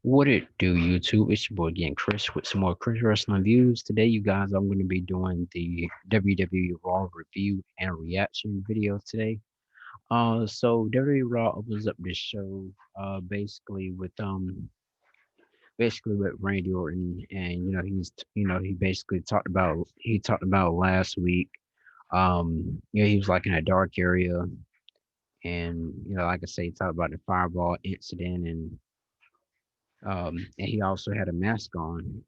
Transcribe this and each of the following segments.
What it do, YouTube? It's your boy again, Chris, with some more Chris Wrestling Views. Today, you guys, I'm going to be doing the WWE Raw review and reaction video today. So WWE Raw opens up this show, basically with Randy Orton, and he basically talked about last week. He was like in a dark area, and like I say, he talked about the fireball incident, and he also had a mask on.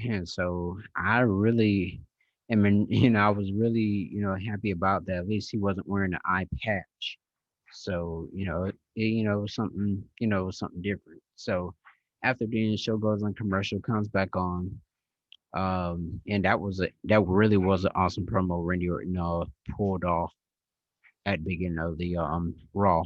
And so I was really, happy about that. At least he wasn't wearing an eye patch. So, it was something, something different. So after the show goes on commercial, comes back on. And that really was an awesome promo Randy Orton pulled off at the beginning of the Raw.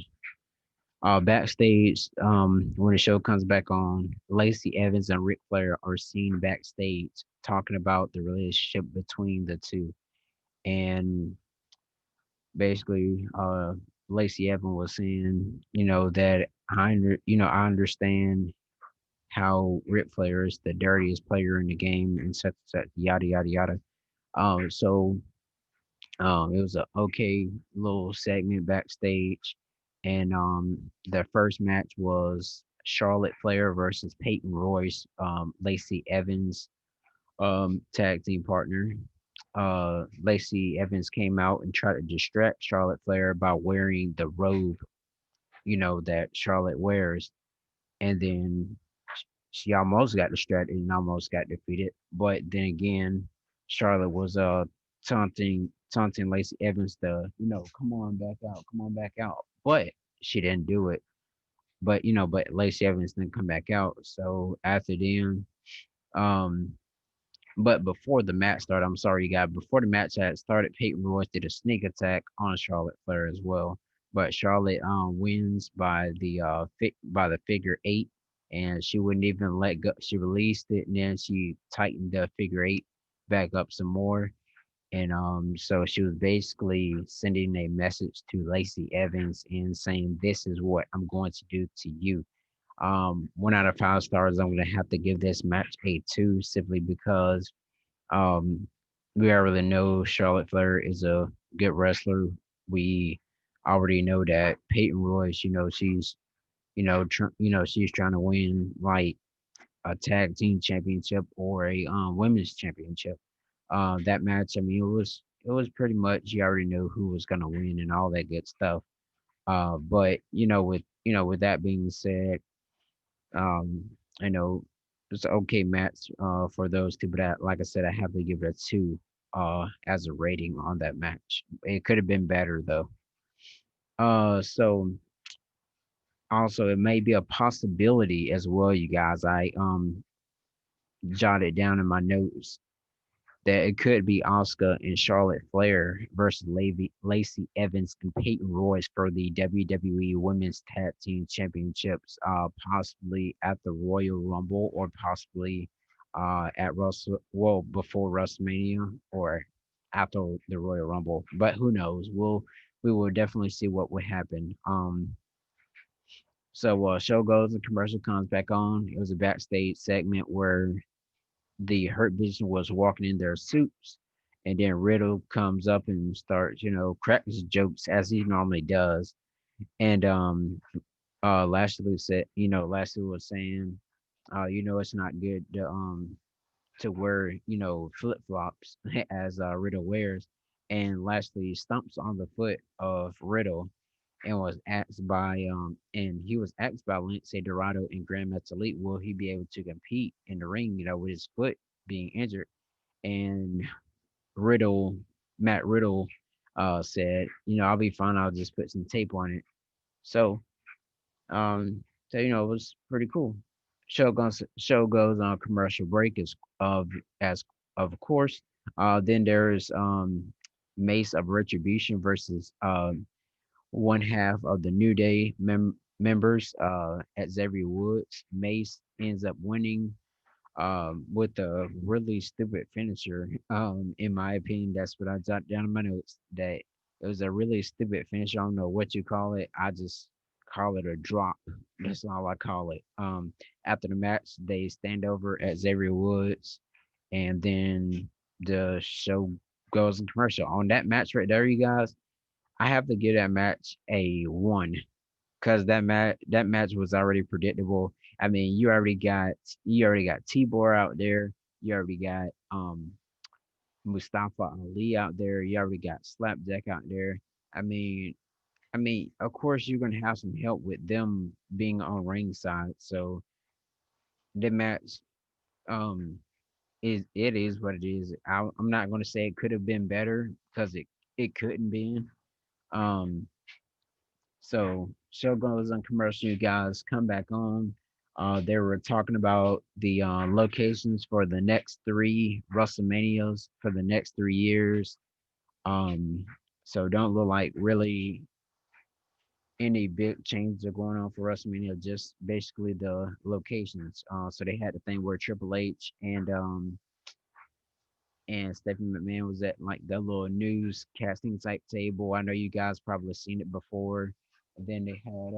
Backstage, when the show comes back on, Lacey Evans and Ric Flair are seen backstage talking about the relationship between the two. And basically, Lacey Evans was saying, that I understand how Ric Flair is the dirtiest player in the game and such, yada, yada, yada. So it was a okay little segment backstage, and the first match was Charlotte Flair versus Peyton Royce, Lacey Evans, tag team partner. Lacey Evans came out and tried to distract Charlotte Flair by wearing the robe, that Charlotte wears, and then she almost got distracted and almost got defeated. But then again, Charlotte was taunting Lacey Evans to, come on back out. But she didn't do it. But Lacey Evans didn't come back out. So after then, um, but before the match started, I'm sorry, you guys. Before the match had started, Peyton Royce did a sneak attack on Charlotte Flair as well. But Charlotte wins by the figure eight, and she wouldn't even let go. She released it, and then she tightened the figure eight back up some more. And so she was basically sending a message to Lacey Evans and saying, "This is what I'm going to do to you." 1 out of 5 stars. I'm gonna have to give this match a two, simply because um, we already know Charlotte Flair is a good wrestler. We already know that Peyton Royce, she's trying to win like a tag team championship or a women's championship. That match, I mean, it was pretty much you already knew who was gonna win and all that good stuff. But with that being said, um, I know it's an okay match for those two, but like I said, I have to give it a two as a rating on that match. It could have been better though. So also it may be a possibility as well, you guys. I jotted down in my notes that it could be Asuka and Charlotte Flair versus Lacey Evans and Peyton Royce for the WWE Women's Tag Team Championships, possibly at the Royal Rumble or possibly before WrestleMania or after the Royal Rumble. But who knows? We will definitely see what would happen. So show goes, the commercial comes back on. It was a backstage segment where the Hurt Business was walking in their suits, and then Riddle comes up and starts, cracks jokes as he normally does. And Lashley was saying, it's not good to wear, flip flops as Riddle wears. And Lashley stumps on the foot of Riddle and he was asked by Lindsay Dorado and Grand Metalik, will he be able to compete in the ring, with his foot being injured? And Riddle, Matt Riddle, said, I'll be fine. I'll just put some tape on it. So, it was pretty cool. Show goes on commercial break as of course. Then there's Mace of Retribution versus one half of the New Day members at Xavier Woods. Mace ends up winning with a really stupid finisher. In my opinion, that's what I jotted down in my notes. That it was a really stupid finisher. I don't know what you call it. I just call it a drop. That's all I call it. After the match, they stand over at Xavier Woods, and then the show goes in commercial. On that match right there, you guys, I have to give that match a one because that match was already predictable. I mean, you already got Tibor out there. You already got Mustafa Ali out there. You already got Slapjack out there. I mean, of course, you're gonna have some help with them being on ringside. So the match, um, is what it is. I'm not gonna say it could have been better because it couldn't be. Um, so show goes on commercial. You guys come back on. They were talking about the locations for the next three WrestleManias for the next 3 years. Um, so don't look like really any big changes are going on for WrestleMania, just basically the locations. So they had the thing where Triple H and Stephanie McMahon was at like the little news casting type table. I know you guys probably seen it before. And then they had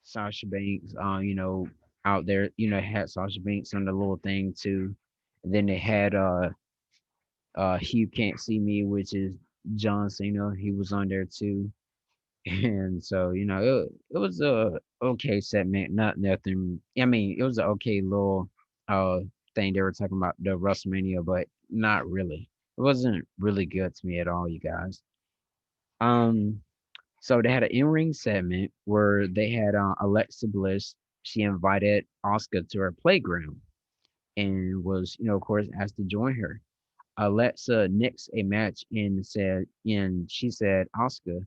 Sasha Banks, out there, had Sasha Banks on the little thing too. And then they had Hugh Can't See Me, which is John Cena. He was on there too. And so, it was a okay segment, not nothing. I mean, it was an okay little uh thing they were talking about the WrestleMania, but not really. It wasn't really good to me at all, you guys. Um, so they had an in-ring segment where they had Alexa Bliss. She invited Oscar to her playground and was, of course, asked to join her. Alexa nixed a match and she said, Oscar,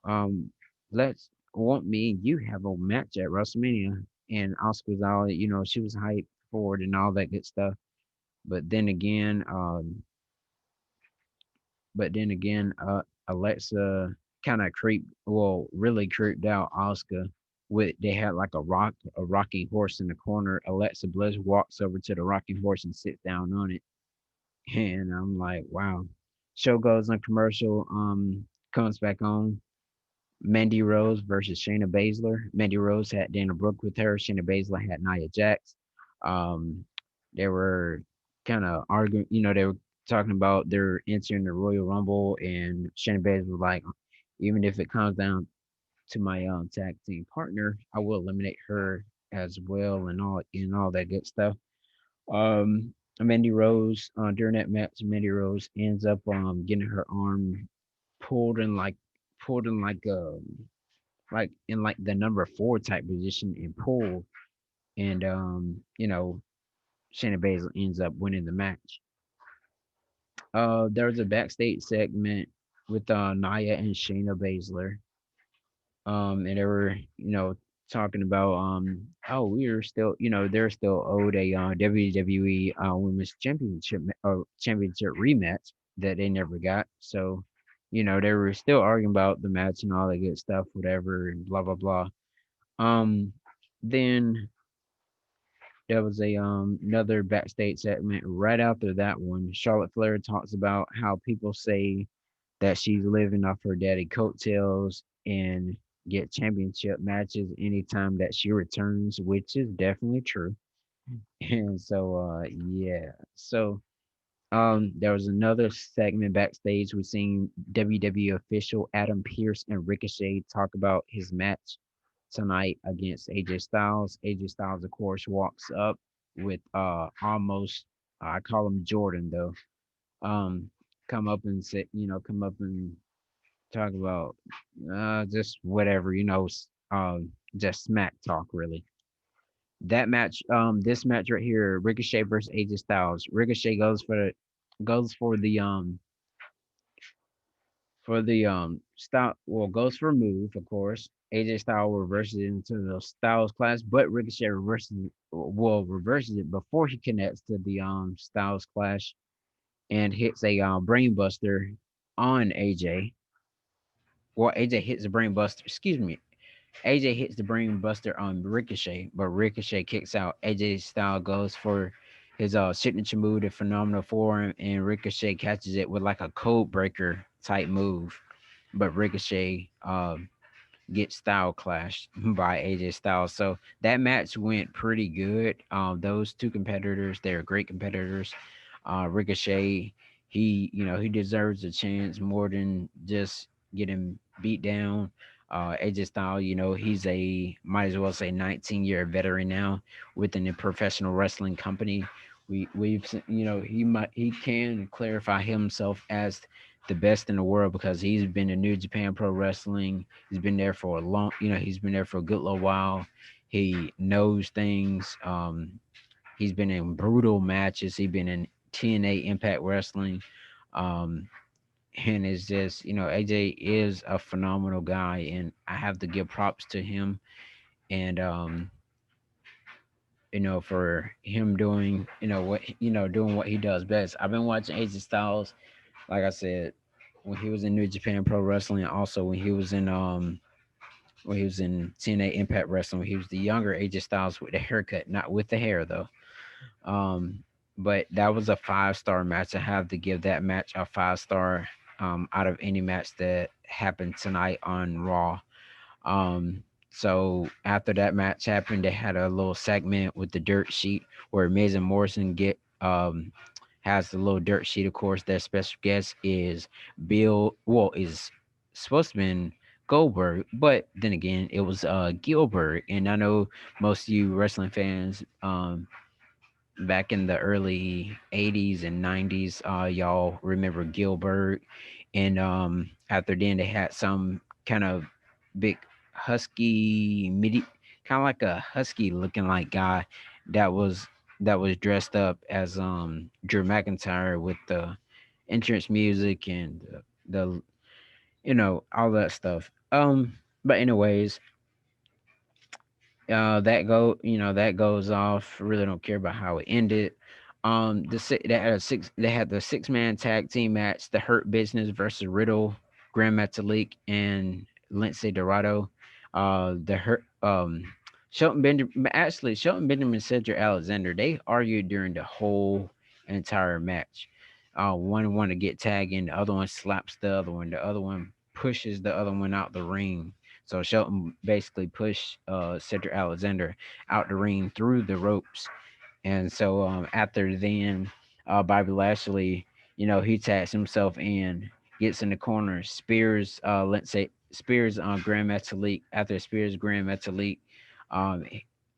um, let's want me and you have a match at WrestleMania. And Oscar's all, she was hyped for it and all that good stuff. But then again, um, but then again, Alexa kind of really creeped out Oscar. They had like a rocking horse in the corner. Alexa Bliss walks over to the rocking horse and sits down on it. And I'm like, wow. Show goes on commercial, comes back on. Mandy Rose versus Shayna Baszler. Mandy Rose had Dana Brooke with her. Shayna Baszler had Nia Jax. Um, they were kind of arguing. They were talking about their entering the Royal Rumble, and Shayna Baszler was like, even if it comes down to my tag team partner, I will eliminate her as well, and all that good stuff. Mandy Rose during that match, Mandy Rose ends up getting her arm pulled in like pulled in like in like the number four type position and pull, and Shayna Baszler ends up winning the match. There was a backstage segment with Nia and Shayna Baszler, and they were talking about oh, we're still, they're still owed a WWE Women's Championship rematch that they never got. So they were still arguing about the match and all that good stuff, whatever, and blah blah blah. Then there was a another backstage segment right after that one. Charlotte Flair talks about how people say that she's living off her daddy coattails and get championship matches anytime that she returns, which is definitely true. And so yeah. So there was another segment backstage. We seen WWE official Adam Pearce and Ricochet talk about his match tonight against AJ Styles. AJ Styles, of course, walks up with almost I call him Jordan though. Um, come up and say, come up and talk about just whatever, just smack talk really. That match, this match right here, Ricochet versus AJ Styles. Ricochet goes for the style, well, goes for a move, of course. AJ Styles reverses it into the Styles clash, but Ricochet reverses it before he connects to the Styles clash and hits a brainbuster on AJ. Well, AJ hits the brainbuster. Excuse me. AJ hits the brainbuster on Ricochet, but Ricochet kicks out. AJ Styles goes for his signature move, the phenomenal forearm, and Ricochet catches it with like a code breaker type move. But Ricochet get style clashed by AJ Styles. So that match went pretty good. Those two competitors, they're great competitors. Ricochet, he deserves a chance more than just getting beat down. AJ Styles, he's a might as well say 19-year veteran now within a professional wrestling company. He can clarify himself as the best in the world because he's been in New Japan Pro Wrestling. He's been there for a he's been there for a good little while. He knows things. He's been in brutal matches. He's been in TNA Impact Wrestling. Um, and it's just, AJ is a phenomenal guy, and I have to give props to him. And for him doing, doing what he does best. I've been watching AJ Styles, like I said, when he was in New Japan Pro Wrestling, and also when he was in TNA Impact Wrestling, when he was the younger AJ Styles with the haircut, not with the hair though. Um, but that was a 5-star match. I have to give that match a 5-star out of any match that happened tonight on Raw. So after that match happened, they had a little segment with the dirt sheet where Miz and Morrison get has the little dirt sheet. Of course, their special guest is is supposed to be Goldberg, but then again, it was Gilbert. And I know most of you wrestling fans back in the early 80s and 90s, y'all remember Gilbert. And after then, they had some kind of big husky, midi, kind of like a husky looking like guy that was dressed up as Drew McIntyre with the entrance music and the all that stuff. But anyways, that goes off. Really don't care about how it ended. They had the 6-man tag team match, the Hurt Business versus Riddle, Grand Metalik, and Lindsay Dorado. The hurt Shelton Benjamin and Cedric Alexander, they argued during the whole entire match. One wanted to get tagged in, the other one slaps the other one, the other one pushes the other one out the ring. So Shelton basically pushed Cedric Alexander out the ring through the ropes. And so after then, Bobby Lashley, he tags himself in, gets in the corner, spears, let's say spears on Grand Metalik. After spears Grand Metalik, um,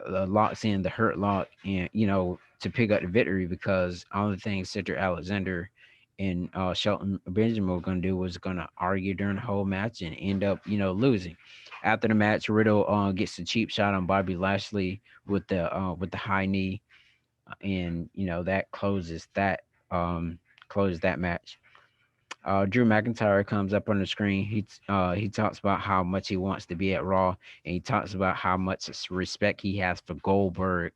locks in the hurt lock, and to pick up the victory, because all the things Cedric Alexander and Shelton Benjamin were gonna do was gonna argue during the whole match and end up losing. After the match, Riddle gets a cheap shot on Bobby Lashley with the high knee, and that closes that match. Drew McIntyre comes up on the screen. He talks about how much he wants to be at Raw, and he talks about how much respect he has for Goldberg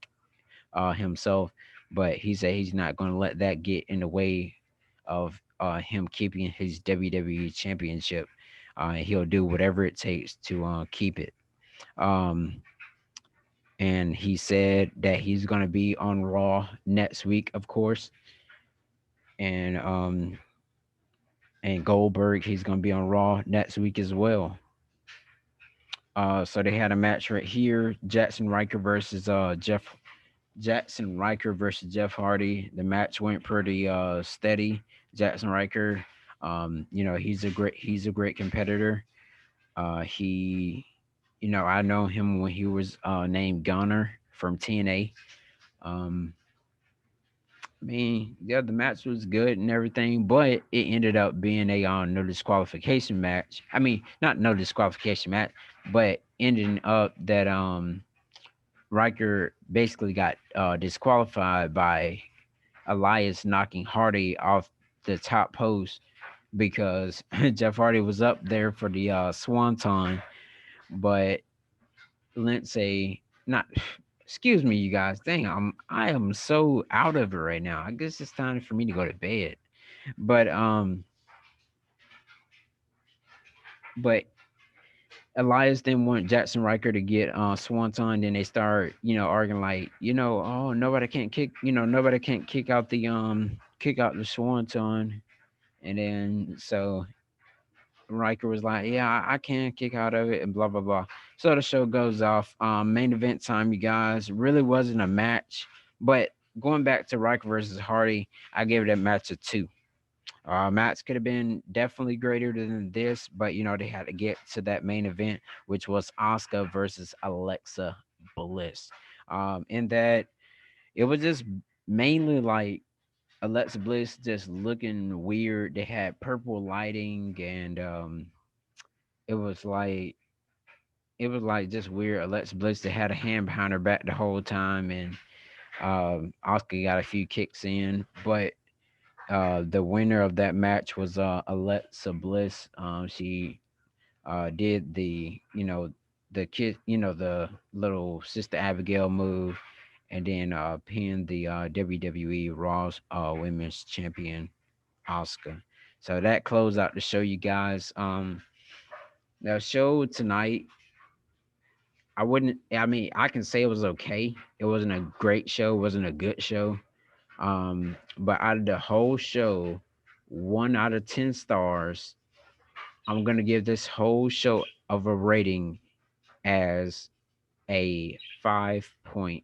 himself. But he said he's not going to let that get in the way of him keeping his WWE Championship. He'll do whatever it takes to keep it. Um, and he said that he's going to be on Raw next week, of course, and Goldberg, he's going to be on Raw next week as well. So they had a match right here: Jackson Ryker versus Jeff Hardy. The match went pretty steady. Jackson Ryker, he's a great competitor. He I know him when he was named Gunner from TNA. Um, I mean, yeah, the match was good and everything, but it ended up being a no disqualification match. I mean, not no disqualification match, but ending up that Riker basically got disqualified by Elias knocking Hardy off the top post because Jeff Hardy was up there for the Swanton, but Lindsay not. Excuse me, you guys. Dang, I am so out of it right now. I guess it's time for me to go to bed. But but Elias didn't want Jackson Riker to get Swanton. Then they start, arguing like, oh, nobody can't kick out the Swanton. And then so Riker was like, "Yeah, I can kick out of it," and blah blah blah. So the show goes off. Main event time, you guys. Really wasn't a match, but going back to Riker versus Hardy, I gave that match a two. Match could have been definitely greater than this, but they had to get to that main event, which was Asuka versus Alexa Bliss. In that, it was just mainly like Alexa Bliss just looking weird. They had purple lighting, and it was like just weird. Alexa Bliss that had a hand behind her back the whole time, and Oscar got a few kicks in, but the winner of that match was Alexa Bliss. She did the kid, the little Sister Abigail move, and then pinned the WWE Raw's Women's Champion Oscar. So that closed out the show, you guys. The show tonight, I wouldn't. I mean, I can say it was okay. It wasn't a great show. It wasn't a good show. But out of the whole show, 1 out of 10 stars. I'm gonna give this whole show of a rating as a 5.6.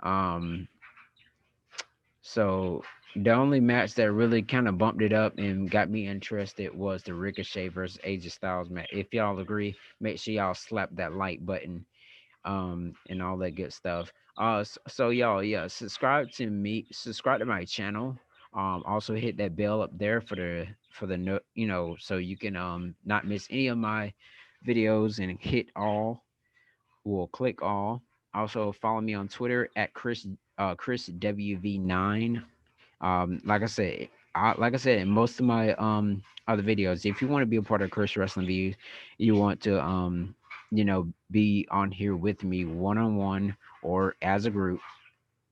Um, so the only match that really kind of bumped it up and got me interested was the Ricochet versus AJ Styles match. If y'all agree, make sure y'all slap that like button, and all that good stuff. So y'all, yeah, subscribe to my channel. Also hit that bell up there for the no, so you can not miss any of my videos, and hit all, will click all. Also follow me on Twitter at Chris WV9. Like I said in most of my other videos, if you want to be a part of Chris Wrestling Views, you want to be on here with me one on one or as a group.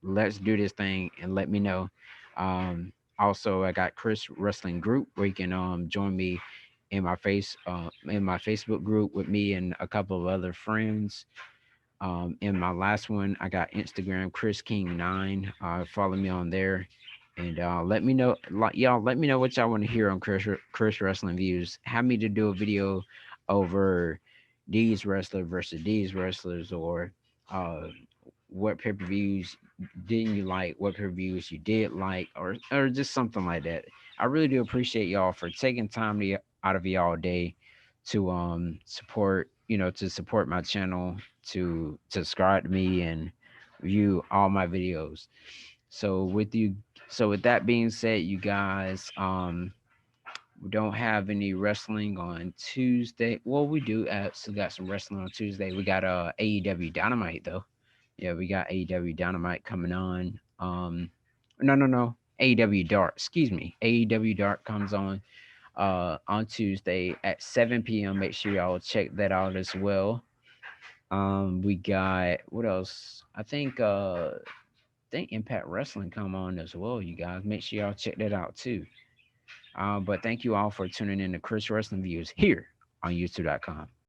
Let's do this thing and let me know. Also, I got Chris Wrestling Group where you can join me in my Facebook group with me and a couple of other friends. In my last one, I got Instagram Chris King 9. Follow me on there, and let me know, like y'all. Let me know what y'all want to hear on Chris Wrestling Views. Have me to do a video over these wrestlers versus these wrestlers, or uh, what pay per views didn't you like, what pay per views you did like, or just something like that. I really do appreciate y'all for taking time out of y'all day to support to support my channel, to subscribe to me and view all my videos. So with that being said, you guys, we don't have any wrestling on Tuesday. Well, we do actually got some wrestling on Tuesday. We got AEW Dynamite though. Yeah, we got AEW Dynamite coming on. No. AEW Dark. Excuse me. AEW Dark comes on Tuesday at 7 p.m. Make sure y'all check that out as well. We got what else? I think Impact Wrestling come on as well, you guys. Make sure y'all check that out too. But thank you all for tuning in to Chris Wrestling Views here on YouTube.com.